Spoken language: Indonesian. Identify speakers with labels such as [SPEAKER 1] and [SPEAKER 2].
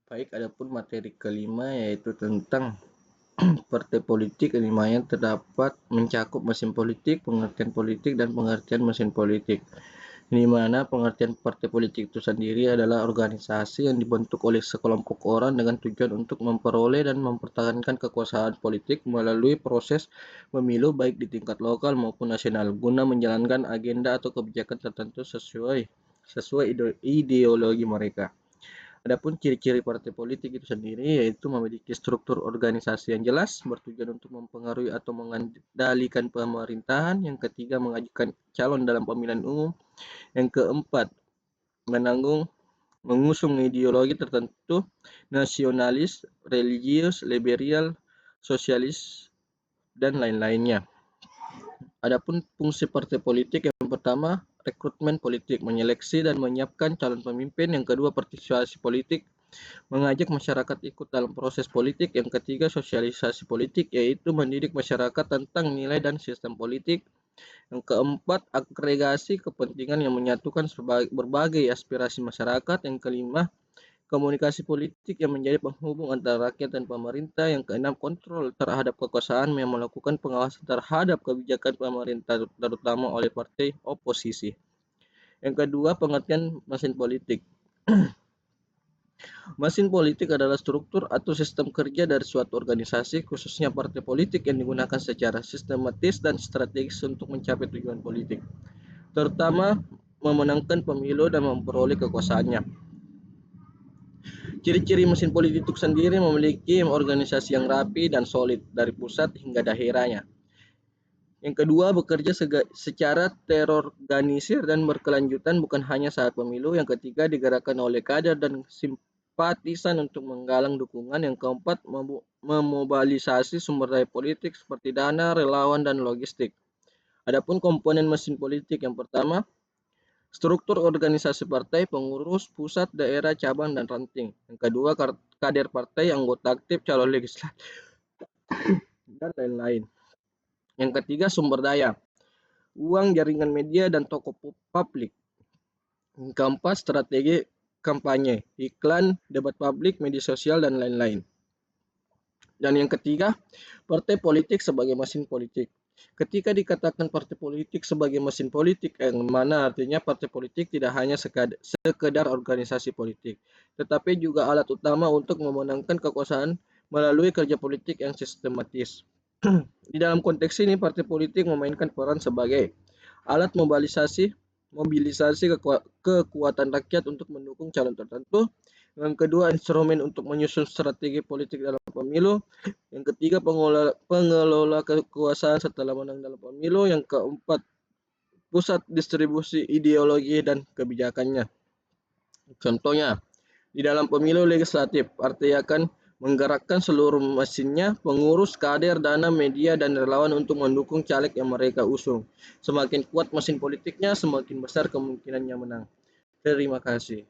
[SPEAKER 1] Baik, adapun materi kelima yaitu tentang partai politik, yang dimana terdapat mencakup mesin politik, dan pengertian mesin politik. Di mana pengertian partai politik itu sendiri adalah organisasi yang dibentuk oleh sekelompok orang dengan tujuan untuk memperoleh dan mempertahankan kekuasaan politik melalui proses pemilu baik di tingkat lokal maupun nasional guna menjalankan agenda atau kebijakan tertentu sesuai ideologi mereka. Adapun ciri-ciri partai politik itu sendiri yaitu memiliki struktur organisasi yang jelas, bertujuan untuk mempengaruhi atau mengendalikan pemerintahan. Yang ketiga, mengajukan calon dalam pemilihan umum. Yang keempat, mengusung ideologi tertentu, nasionalis, religius, liberal, sosialis, dan lain-lainnya. Adapun fungsi partai politik, yang pertama, rekrutmen politik, menyeleksi dan menyiapkan calon pemimpin. Yang kedua, partisipasi politik, mengajak masyarakat ikut dalam proses politik. Yang ketiga, sosialisasi politik, yaitu mendidik masyarakat tentang nilai dan sistem politik. Yang keempat, agregasi kepentingan yang menyatukan berbagai aspirasi masyarakat. Yang kelima, komunikasi politik yang menjadi penghubung antara rakyat dan pemerintah. Yang keenam, kontrol terhadap kekuasaan yang melakukan pengawasan terhadap kebijakan pemerintah terutama oleh partai oposisi. Yang kedua, pengertian mesin politik. Mesin politik adalah struktur atau sistem kerja dari suatu organisasi, khususnya partai politik, yang digunakan secara sistematis dan strategis untuk mencapai tujuan politik, terutama memenangkan pemilu dan memperoleh kekuasaannya. Ciri-ciri mesin politik itu sendiri memiliki organisasi yang rapi dan solid dari pusat hingga daerahnya. Yang kedua, bekerja secara terorganisir dan berkelanjutan bukan hanya saat pemilu. Yang ketiga, digerakkan oleh kader dan simpatisan untuk menggalang dukungan. Yang keempat, memobilisasi sumber daya politik seperti dana, relawan, dan logistik. Adapun komponen mesin politik, yang pertama, struktur organisasi partai, pengurus, pusat, daerah, cabang, dan ranting. Yang kedua, kader partai, anggota aktif, calon legislatif, dan lain-lain. Yang ketiga, sumber daya, uang, jaringan media, dan tokoh publik. Yang keempat, strategi kampanye, iklan, debat publik, media sosial, dan lain-lain. Dan yang ketiga, partai politik sebagai mesin politik. Ketika dikatakan partai politik sebagai mesin politik, yang mana artinya partai politik tidak hanya sekedar organisasi politik, tetapi juga alat utama untuk memenangkan kekuasaan melalui kerja politik yang sistematis. Di dalam konteks ini, partai politik memainkan peran sebagai alat mobilisasi kekuatan rakyat untuk mendukung calon tertentu. Yang kedua, instrumen untuk menyusun strategi politik dalam pemilu. Yang ketiga, pengelola kekuasaan setelah menang dalam pemilu. Yang keempat, pusat distribusi ideologi dan kebijakannya. Contohnya, di dalam pemilu legislatif, partai akan menggerakkan seluruh mesinnya, pengurus, kader, dana, media, dan relawan untuk mendukung caleg yang mereka usung. Semakin kuat mesin politiknya, semakin besar kemungkinannya menang. Terima kasih.